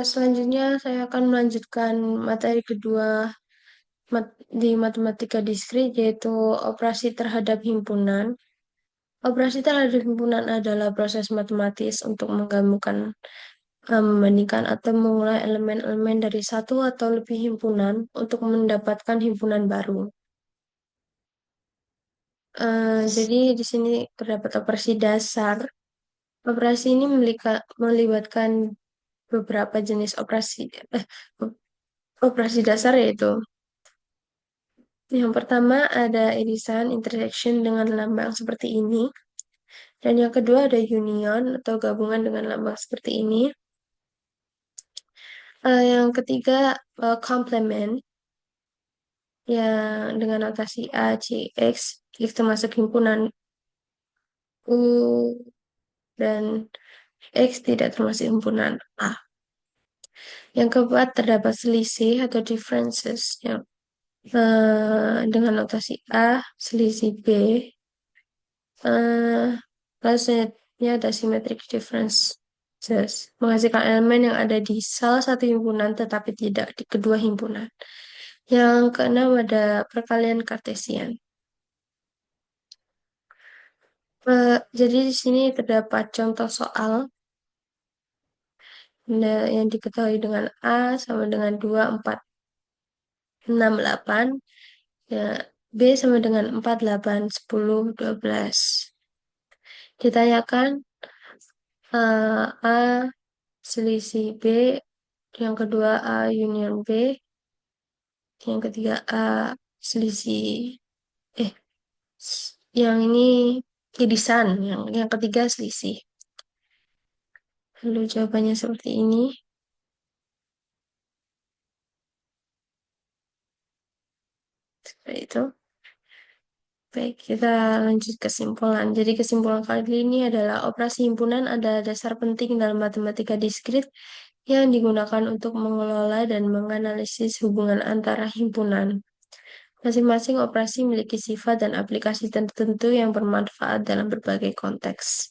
Selanjutnya saya akan melanjutkan materi kedua di matematika diskrit, yaitu operasi terhadap himpunan. Operasi terhadap himpunan adalah proses matematis untuk menggabungkan, membandingkan atau mengulang elemen-elemen dari satu atau lebih himpunan untuk mendapatkan himpunan baru. Jadi di sini terdapat operasi dasar. Operasi ini melibatkan beberapa jenis operasi dasar, yaitu yang pertama ada irisan intersection dengan lambang seperti ini, dan yang kedua ada union atau gabungan dengan lambang seperti ini. Yang ketiga complement yang dengan notasi A, C, X termasuk himpunan U dan X tidak termasuk himpunan A. Yang keempat terdapat selisih atau differences yang dengan notasi A, selisih B. eh Lalu selanjutnya ada symmetric differences, menghasilkan elemen yang ada di salah satu himpunan tetapi tidak di kedua himpunan. Yang keenam ada perkalian Kartesian. Jadi di sini terdapat contoh soal yang diketahui dengan A sama dengan 2, 4, 6, 8. Ya, B sama dengan 4, 8, 10, 12. Ditanyakan A selisih B, yang kedua A union B, yang ketiga A selisih eh yang ini irisan, yang ketiga selisih. Lalu jawabannya seperti ini. Seperti itu. Baik, kita lanjut kesimpulan. Jadi kesimpulan kali ini adalah operasi himpunan adalah dasar penting dalam matematika diskrit yang digunakan untuk mengelola dan menganalisis hubungan antara himpunan. Masing-masing operasi memiliki sifat dan aplikasi tertentu yang bermanfaat dalam berbagai konteks.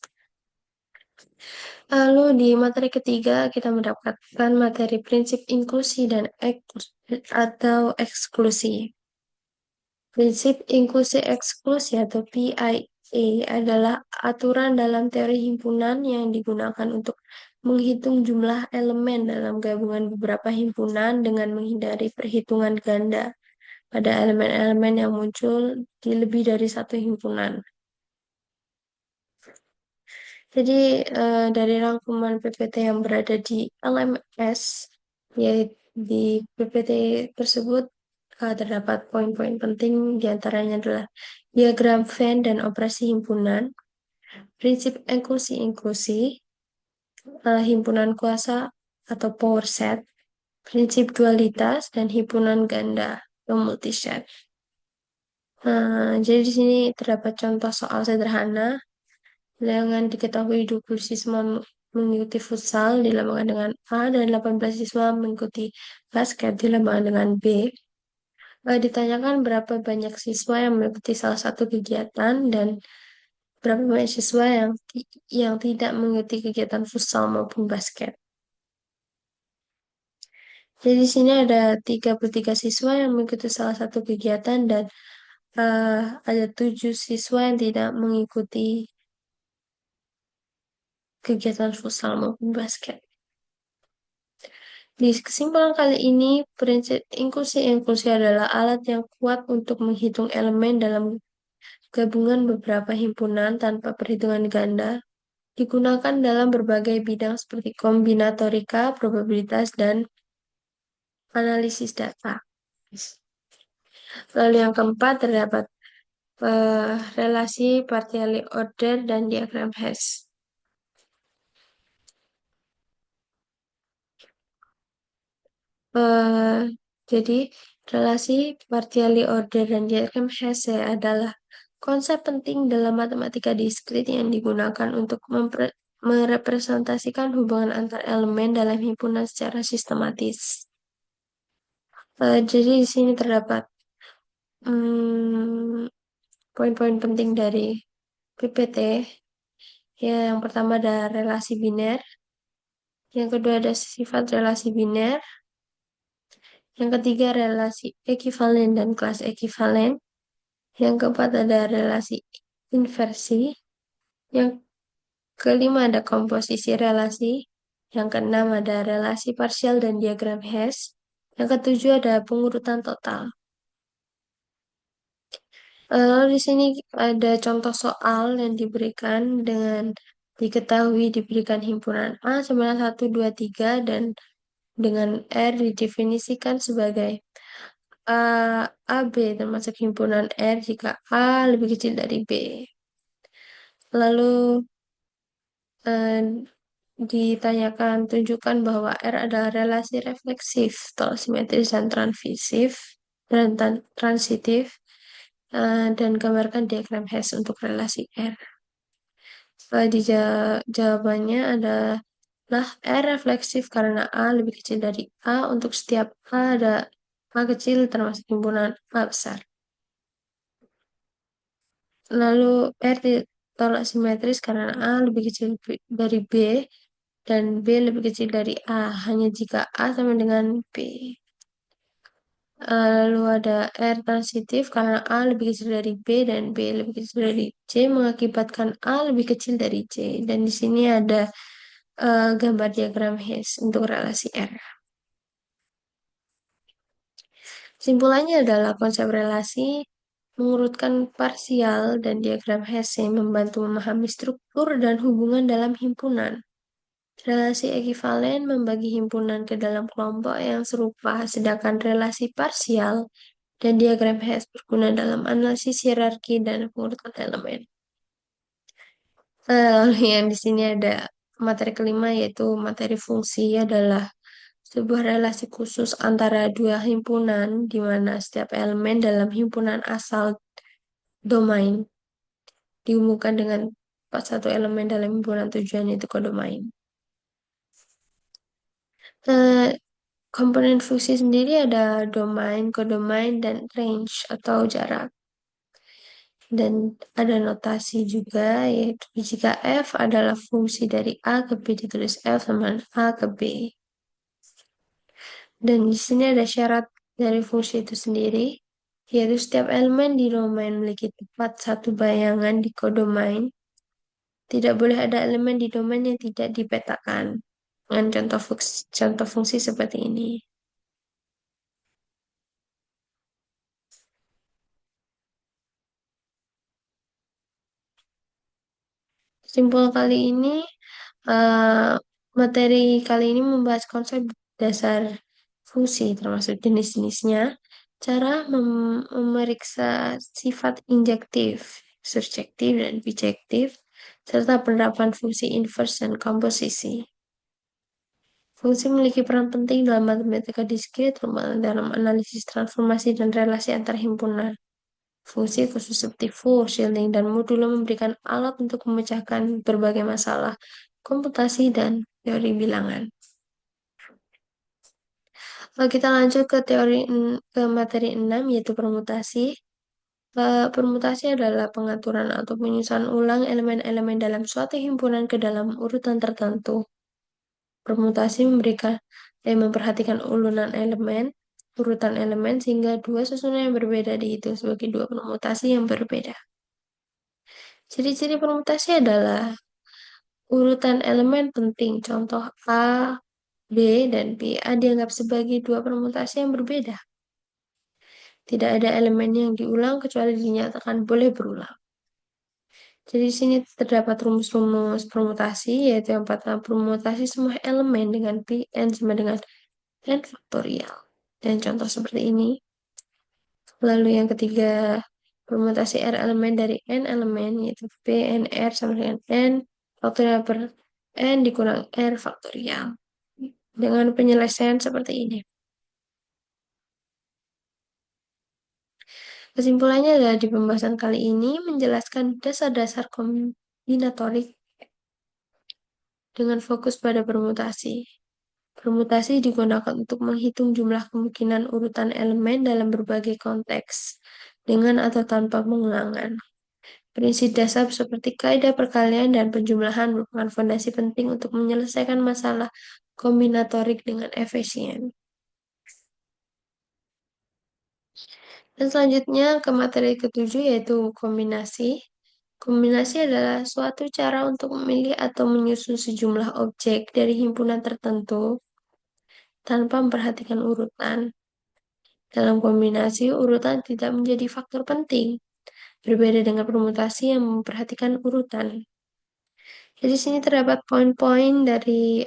Lalu di materi ketiga kita mendapatkan materi prinsip inklusi dan atau eksklusi. Prinsip inklusi eksklusi atau PIA adalah aturan dalam teori himpunan yang digunakan untuk menghitung jumlah elemen dalam gabungan beberapa himpunan dengan menghindari perhitungan ganda pada elemen-elemen yang muncul di lebih dari satu himpunan. Jadi dari rangkuman PPT yang berada di LMS, yaitu di PPT tersebut terdapat poin-poin penting, diantaranya adalah diagram Venn dan operasi himpunan, prinsip inklusi-inklusi, himpunan kuasa atau power set, prinsip dualitas, dan himpunan ganda atau multiset. Jadi di sini terdapat contoh soal sederhana. Dengan diketahui 20 siswa mengikuti futsal dilambangkan dengan A dan 18 siswa mengikuti basket dilambangkan dengan B. Ditanyakan berapa banyak siswa yang mengikuti salah satu kegiatan dan berapa banyak siswa yang tidak mengikuti kegiatan futsal maupun basket. Jadi di sini ada 33 siswa yang mengikuti salah satu kegiatan dan ada 7 siswa yang tidak mengikuti kegiatan futsal maupun basket. Di kesimpulan kali ini, prinsip inklusi-inklusi adalah alat yang kuat untuk menghitung elemen dalam gabungan beberapa himpunan tanpa perhitungan ganda, digunakan dalam berbagai bidang seperti kombinatorika, probabilitas, dan analisis data. Lalu yang keempat terdapat relasi partially ordered dan diagram Hess. Jadi, relasi partially ordered dan diagram Hesse adalah konsep penting dalam matematika diskrit yang digunakan untuk merepresentasikan hubungan antar elemen dalam himpunan secara sistematis. Jadi di sini terdapat poin-poin penting dari PPT. Ya, yang pertama ada relasi biner, Yang kedua ada sifat relasi biner. Yang ketiga relasi ekivalen dan kelas ekivalen. Yang keempat ada relasi inversi. Yang kelima ada komposisi relasi. Yang keenam ada relasi parsial dan diagram Hess. Yang ketujuh ada pengurutan total. Lalu di sini ada contoh soal yang diberikan dengan diketahui diberikan himpunan A sama 1, 2, 3 dan dengan R didefinisikan sebagai A, AB termasuk himpunan R jika A lebih kecil dari B. Lalu eh, ditanyakan tunjukkan bahwa R adalah relasi refleksif, tolak simetris dan transisif dan transitif dan gambarkan diagram Hess untuk relasi R. Jawabannya adalah R refleksif karena A lebih kecil dari A untuk setiap A ada A kecil termasuk himpunan A besar. Lalu R ditolak simetris karena A lebih kecil dari B dan B lebih kecil dari A hanya jika A sama dengan B. Lalu ada R transitif karena A lebih kecil dari B dan B lebih kecil dari C mengakibatkan A lebih kecil dari C. Dan di sini ada gambar diagram Hess untuk relasi R. Simpulannya adalah konsep relasi mengurutkan parsial dan diagram Hess yang membantu memahami struktur dan hubungan dalam himpunan. Relasi ekivalen membagi himpunan ke dalam kelompok yang serupa, sedangkan relasi parsial dan diagram Hess berguna dalam analisis hierarki dan pengurutan elemen. Lalu yang di sini ada materi kelima yaitu materi fungsi adalah sebuah relasi khusus antara dua himpunan di mana setiap elemen dalam himpunan asal domain dihubungkan dengan satu elemen dalam himpunan tujuan yaitu kodomain. Eh, Komponen fungsi sendiri ada domain, kodomain, dan range atau jarak. Dan ada notasi juga, yaitu jika F adalah fungsi dari A ke B ditulis F sama A ke B. Dan di sini ada syarat dari fungsi itu sendiri, yaitu setiap elemen di domain memiliki tepat satu bayangan di kodomain. Tidak boleh ada elemen di domain yang tidak dipetakan. Dengan contoh fungsi seperti ini. Simpul kali ini, eh, materi kali ini membahas konsep dasar fungsi, termasuk jenis-jenisnya, cara memeriksa sifat injektif, surjektif, dan bijektif, serta penerapan fungsi inverse dan komposisi. Fungsi memiliki peran penting dalam matematika diskrit, terutama dalam analisis transformasi dan relasi antar himpunan. Fungsi khusus seperti full, shielding, dan modulo memberikan alat untuk memecahkan berbagai masalah komputasi dan teori bilangan. Lalu kita lanjut ke ke materi 6 yaitu permutasi. Permutasi adalah pengaturan atau penyusunan ulang elemen-elemen dalam suatu himpunan ke dalam urutan tertentu. Permutasi memperhatikan urutan elemen sehingga dua susunan yang berbeda dihitung sebagai dua permutasi yang berbeda. Ciri-ciri permutasi adalah urutan elemen penting, contoh A, B, dan B. A dianggap sebagai dua permutasi yang berbeda. Tidak ada elemen yang diulang kecuali dinyatakan boleh berulang. Jadi di sini terdapat rumus-rumus permutasi, yaitu yang pertama permutasi semua elemen dengan Pn sama dengan n faktorial. Dan contoh seperti ini. Lalu yang ketiga, permutasi R elemen dari N elemen, yaitu Pn R sama dengan N faktorial per N dikurang R faktorial. Dengan penyelesaian seperti ini. Kesimpulannya adalah di pembahasan kali ini menjelaskan dasar-dasar kombinatorik dengan fokus pada permutasi. Permutasi digunakan untuk menghitung jumlah kemungkinan urutan elemen dalam berbagai konteks, dengan atau tanpa pengulangan. Prinsip dasar seperti kaidah perkalian dan penjumlahan merupakan fondasi penting untuk menyelesaikan masalah kombinatorik dengan efisien. Dan selanjutnya ke materi ketujuh yaitu kombinasi. Kombinasi adalah suatu cara untuk memilih atau menyusun sejumlah objek dari himpunan tertentu tanpa memperhatikan urutan. Dalam kombinasi, urutan tidak menjadi faktor penting, berbeda dengan permutasi yang memperhatikan urutan. Jadi sini terdapat poin-poin dari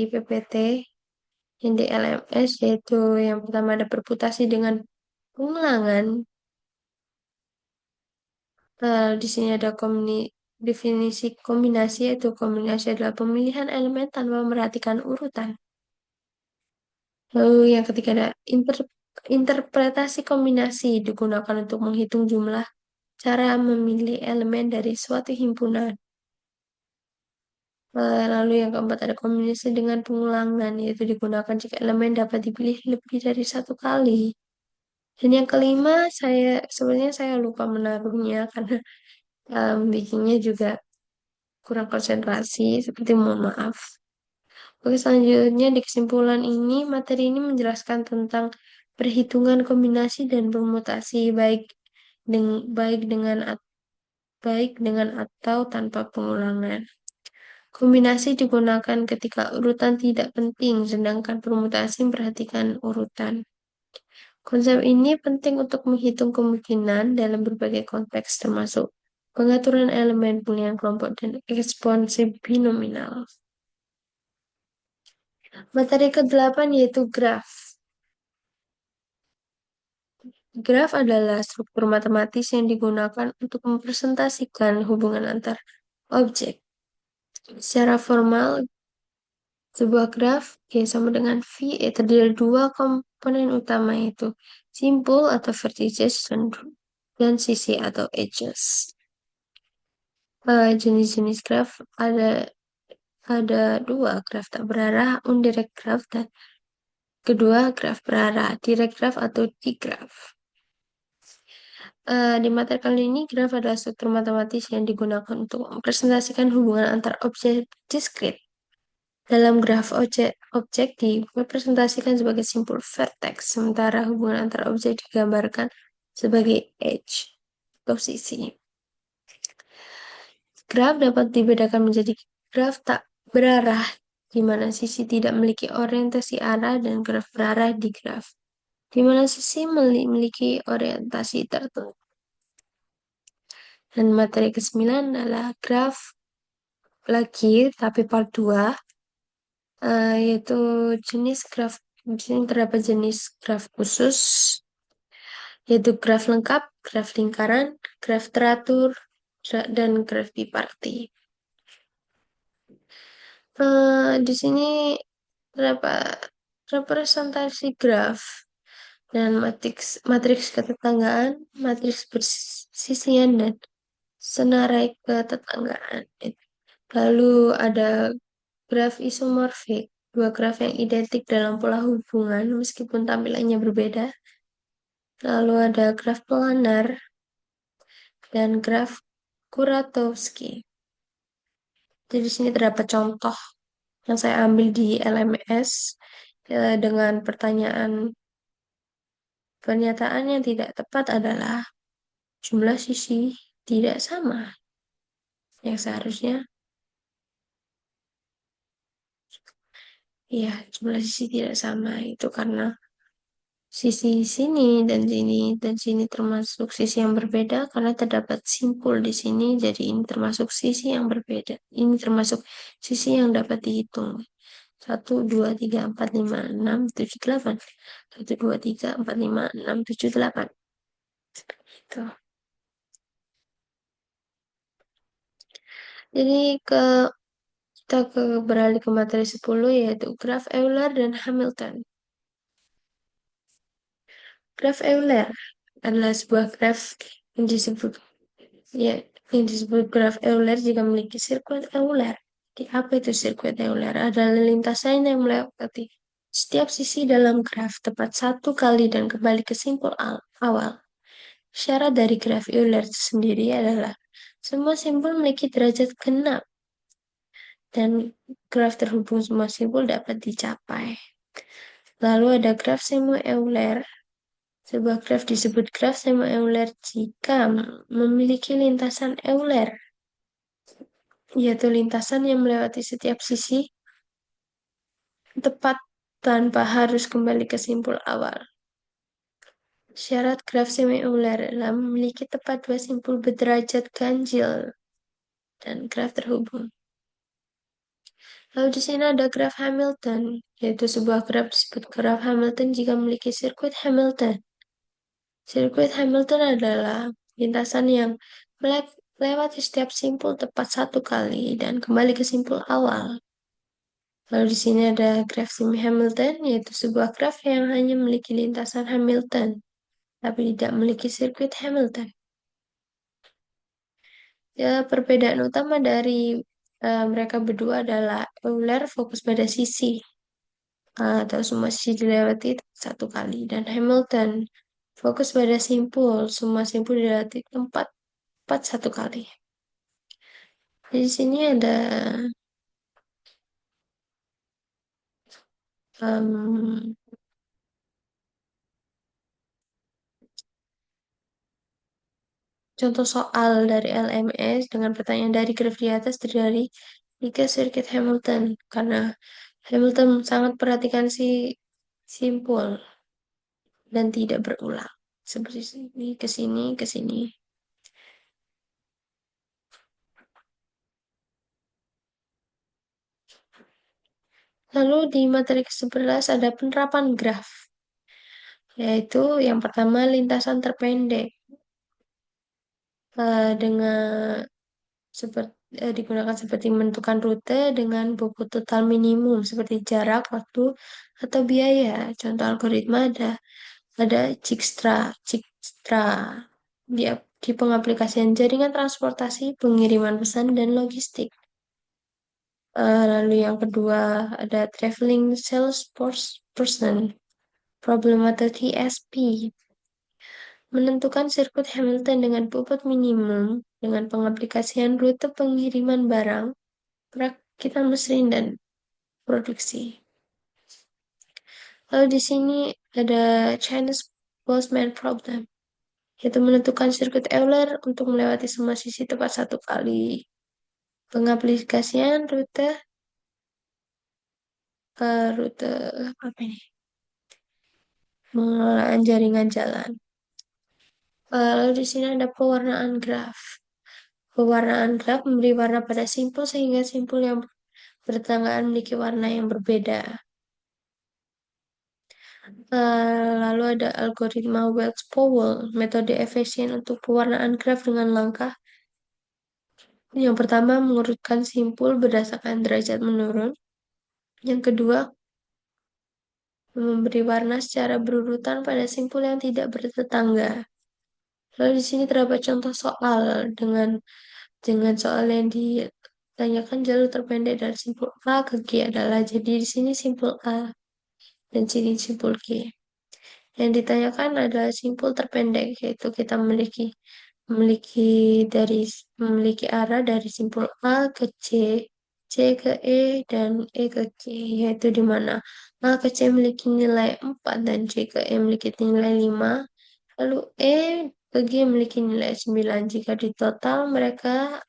PPT yang di LMS, yaitu yang pertama ada permutasi dengan pengulangan. Di sini ada definisi kombinasi, yaitu kombinasi adalah pemilihan elemen tanpa memperhatikan urutan. Lalu yang ketiga ada interpretasi kombinasi digunakan untuk menghitung jumlah cara memilih elemen dari suatu himpunan. Lalu yang keempat ada kombinasi dengan pengulangan, yaitu digunakan jika elemen dapat dipilih lebih dari satu kali. Dan yang kelima, sebenarnya saya lupa menaruhnya karena bikinnya juga kurang konsentrasi, seperti mohon maaf. Oke, selanjutnya di kesimpulan ini, materi ini menjelaskan tentang perhitungan kombinasi dan permutasi baik dengan atau tanpa pengulangan. Kombinasi digunakan ketika urutan tidak penting, sedangkan permutasi memperhatikan urutan. Konsep ini penting untuk menghitung kemungkinan dalam berbagai konteks, termasuk pengaturan elemen boolean kelompok dan ekspansi binominal. Materi ke-8 yaitu graf. Graf adalah struktur matematis yang digunakan untuk mempresentasikan hubungan antar objek. Secara formal, sebuah graf Y sama dengan V terdiri dari dua komponen utama, yaitu simpul atau vertices dan sisi atau edges. Jenis-jenis graf ada dua, graf tak berarah, indirect graph, dan kedua graf berarah, direct graph atau digraph. Di materi kali ini, graf adalah struktur matematis yang digunakan untuk mempresentasikan hubungan antar objek diskrit. Dalam graf objek direpresentasikan sebagai simpul vertex, sementara hubungan antar objek digambarkan sebagai edge atau sisi. Graf dapat dibedakan menjadi graf tak berarah, di mana sisi tidak memiliki orientasi arah, dan graf berarah di graf, di mana sisi memiliki orientasi tertentu. Dan materi ke-9 adalah graf lagi, tapi part 2, yaitu jenis graf. Di sini terdapat jenis graf khusus, yaitu graf lengkap, graf lingkaran, graf teratur, dan graf biparti. Di sini terdapat representasi graf dan matriks ketetanggaan, matriks persisian, dan senarai ketetanggaan. Lalu ada graf isomorfik, dua graf yang identik dalam pola hubungan meskipun tampilannya berbeda. Lalu ada graf planar dan graf Kuratowski. Jadi di sini terdapat contoh yang saya ambil di LMS dengan pernyataan yang tidak tepat adalah jumlah sisi tidak sama. Yang seharusnya, ya, jumlah sisi tidak sama itu karena sisi sini dan sini termasuk sisi yang berbeda karena terdapat simpul di sini, jadi ini termasuk sisi yang berbeda. Ini termasuk sisi yang dapat dihitung. 1, 2, 3, 4, 5, 6, 7, 8. 1, 2, 3, 4, 5, 6, 7, 8. Itu. Jadi kita beralih ke materi 10, yaitu graf Euler dan Hamilton. Graf Euler adalah sebuah graf yang disebut graf Euler jika memiliki sirkuit Euler. Di apa itu sirkuit Euler? Adalah lintasan yang melewati setiap sisi dalam graf tepat satu kali dan kembali ke simpul awal. Syarat dari graf Euler sendiri adalah semua simpul memiliki derajat genap. dan graf terhubung semua simpul dapat dicapai. Lalu ada graf Semu-Euler. Sebuah graf disebut graf Semu-Euler jika memiliki lintasan Euler, yaitu lintasan yang melewati setiap sisi tepat tanpa harus kembali ke simpul awal. Syarat graf semi-Euler adalah memiliki tepat dua simpul berderajat ganjil dan graf terhubung. Lalu di sini ada graf Hamilton, yaitu sebuah graf disebut graf Hamilton jika memiliki sirkuit Hamilton. Sirkuit Hamilton adalah lintasan yang melewati setiap simpul tepat satu kali dan kembali ke simpul awal. Lalu di sini ada graf semi Hamilton, yaitu sebuah graf yang hanya memiliki lintasan Hamilton, tapi tidak memiliki sirkuit Hamilton. Ya, perbedaan utama dari mereka berdua adalah Euler fokus pada sisi atau semua sisi dilewati satu kali, dan Hamilton fokus pada simpul, semua simpul dilewati tempat satu kali. Di sini ada em, contoh soal dari LMS dengan pertanyaan dari graf di atas terdiri dari 3 sirkuit Hamilton karena Hamilton sangat perhatikan si simpul dan tidak berulang. Seperti sini, ke sini, ke sini. Lalu di materi ke-11 ada penerapan graf, yaitu yang pertama lintasan terpendek dengan seperti digunakan seperti menentukan rute dengan bobot total minimum seperti jarak, waktu, atau biaya. Contoh algoritma ada Dijkstra di, di pengaplikasian jaringan transportasi, pengiriman pesan, dan logistik. Lalu yang kedua ada traveling salesperson problem atau TSP. Menentukan sirkuit Hamilton dengan bobot minimum dengan pengaplikasian rute pengiriman barang, perakitan mesin, dan produksi. Lalu di sini ada Chinese Postman Problem, yaitu menentukan sirkuit Euler untuk melewati semua sisi tepat satu kali. Pengaplikasian rute apa ini? Pengelolaan jaringan jalan. Lalu di sini ada pewarnaan graf. Pewarnaan graf memberi warna pada simpul sehingga simpul yang bertetanggaan memiliki warna yang berbeda. Lalu ada algoritma Wells-Powell, metode efisien untuk pewarnaan graf dengan langkah. Yang pertama, mengurutkan simpul berdasarkan derajat menurun. Yang kedua, memberi warna secara berurutan pada simpul yang tidak bertetangga. Lalu di sini terdapat contoh soal dengan soal yang ditanyakan jalur terpendek dari simpul A ke G adalah jadi di sini simpul A dan sini simpul G. Yang ditanyakan adalah simpul terpendek, yaitu kita memiliki dari memiliki arah dari simpul A ke C, C ke E, dan E ke G, yaitu di mana A ke C memiliki nilai 4 dan C ke E memiliki nilai 5, lalu E ke G memiliki nilai 9. Jika di total mereka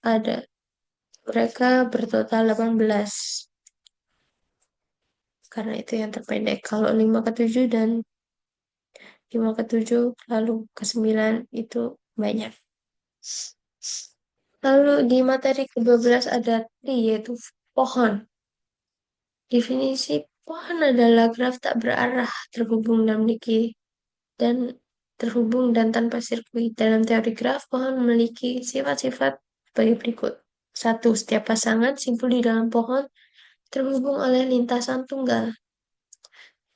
bertotal 18. Karena itu yang terpendek. Kalau 5 ke 7 dan 5 ke 7 lalu ke 9 itu banyak. Lalu di materi ke-12 ada tree, yaitu pohon. Definisi pohon adalah graf tak berarah, terhubung dan memiliki dan terhubung dan tanpa sirkuit. Dalam teori graf, pohon memiliki sifat-sifat sebagai berikut. Satu, setiap pasangan simpul di dalam pohon terhubung oleh lintasan tunggal.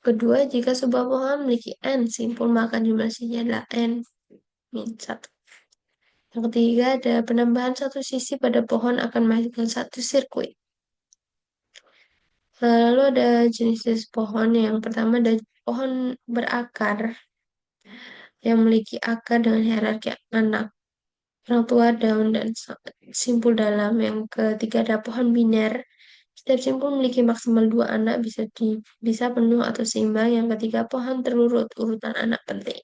Kedua, jika sebuah pohon memiliki n simpul, maka jumlah sisinya adalah n min 1. Yang ketiga, ada penambahan satu sisi pada pohon akan menghasilkan satu sirkuit. Lalu ada jenis-jenis pohon. Yang pertama ada pohon berakar yang memiliki akar dengan hierarki anak, orang tua, daun, dan simpul dalam. Yang ketiga ada pohon biner Setiap simpul memiliki maksimal dua anak, bisa penuh atau seimbang. Yang ketiga, pohon terurut, urutan anak penting.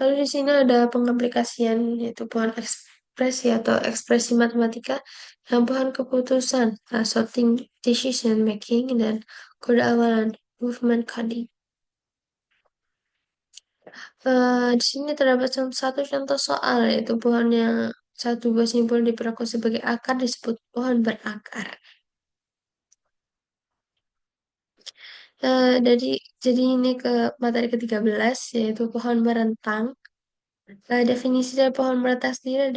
Lalu di sini ada pengaplikasian, yaitu pohon ekspresi atau ekspresi matematika, dan pohon keputusan, sorting, decision making, dan kode awalan, movement coding. Di sini terdapat satu contoh soal, yaitu pohon yang satu buah simpul diperlakukan sebagai akar disebut pohon berakar. Jadi ini ke materi ke-13, yaitu pohon merentang. Definisi dari pohon merentang sendiri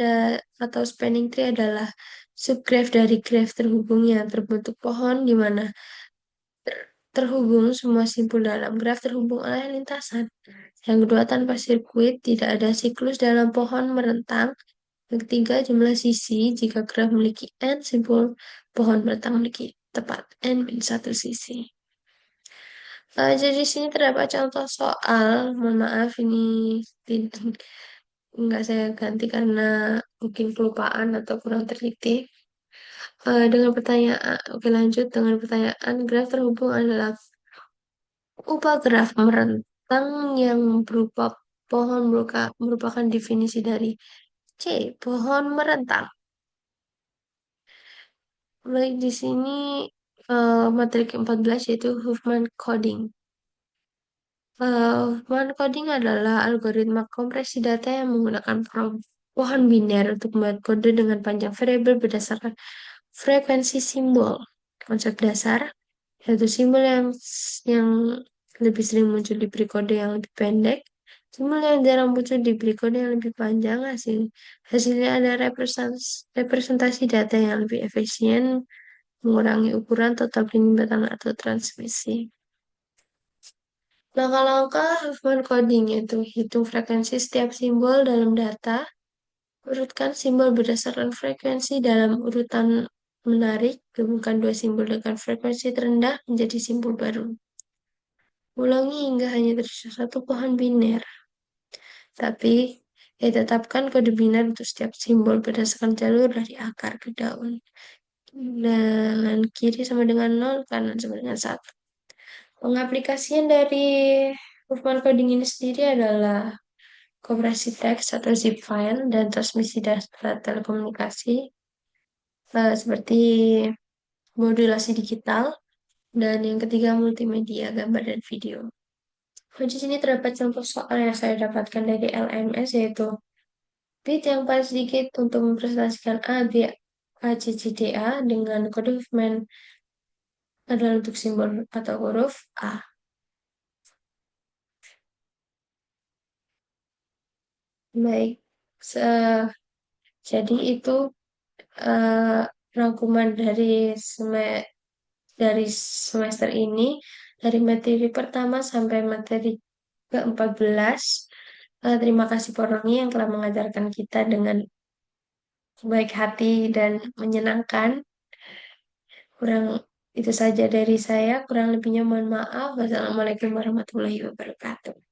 atau spanning tree adalah subgraph dari graph terhubung yang terbentuk pohon di mana terhubung semua simpul dalam graf terhubung oleh lintasan. Yang kedua, tanpa sirkuit, tidak ada siklus dalam pohon merentang. Yang ketiga, jumlah sisi. Jika graf memiliki n, simpul pohon merentang memiliki tepat n-1 sisi. Jadi di sini terdapat contoh soal. Mohon maaf, ini nggak saya ganti karena mungkin kelupaan atau kurang teliti. Dengan pertanyaan, oke lanjut dengan pertanyaan, graf terhubung adalah ubah graf merentang yang berupa pohon merupakan definisi dari C, pohon merentang. Baik, di sini materi ke-14 yaitu Huffman coding. Huffman coding adalah algoritma kompresi data yang menggunakan pohon biner untuk membuat kode dengan panjang variabel berdasarkan frekuensi simbol. Konsep dasar yaitu simbol yang lebih sering muncul diberi kode yang lebih pendek, simbol yang jarang muncul diberi kode yang lebih panjang. Hasilnya ada representasi data yang lebih efisien, mengurangi ukuran total penyimpanan atau transmisi. Langkah-langkah Huffman coding yaitu hitung frekuensi setiap simbol dalam data, urutkan simbol berdasarkan frekuensi dalam urutan menarik, gabungkan dua simbol dengan frekuensi terendah menjadi simbol baru. Ulangi hingga hanya tersisa satu pohon biner. Tapi, tetapkan kode biner untuk setiap simbol berdasarkan jalur dari akar ke daun. Dan kiri sama dengan 0, kanan sama dengan 1. Pengaplikasian dari Huffman coding ini sendiri adalah kompresi teks atau zip file dan transmisi data telekomunikasi seperti modulasi digital, dan yang ketiga multimedia, gambar dan video. Di sini terdapat contoh soal yang saya dapatkan dari LMS, yaitu bit yang paling sedikit untuk mempresentasikan A, B, A, C, C, D, A dengan kode Huffman adalah untuk simbol atau huruf A. Baik, jadi itu uh, rangkuman dari semester ini, dari materi pertama sampai materi ke-14. Terima kasih Pak Roni yang telah mengajarkan kita dengan baik hati dan menyenangkan. Kurang itu saja dari saya, kurang lebihnya mohon maaf. Wassalamualaikum warahmatullahi wabarakatuh.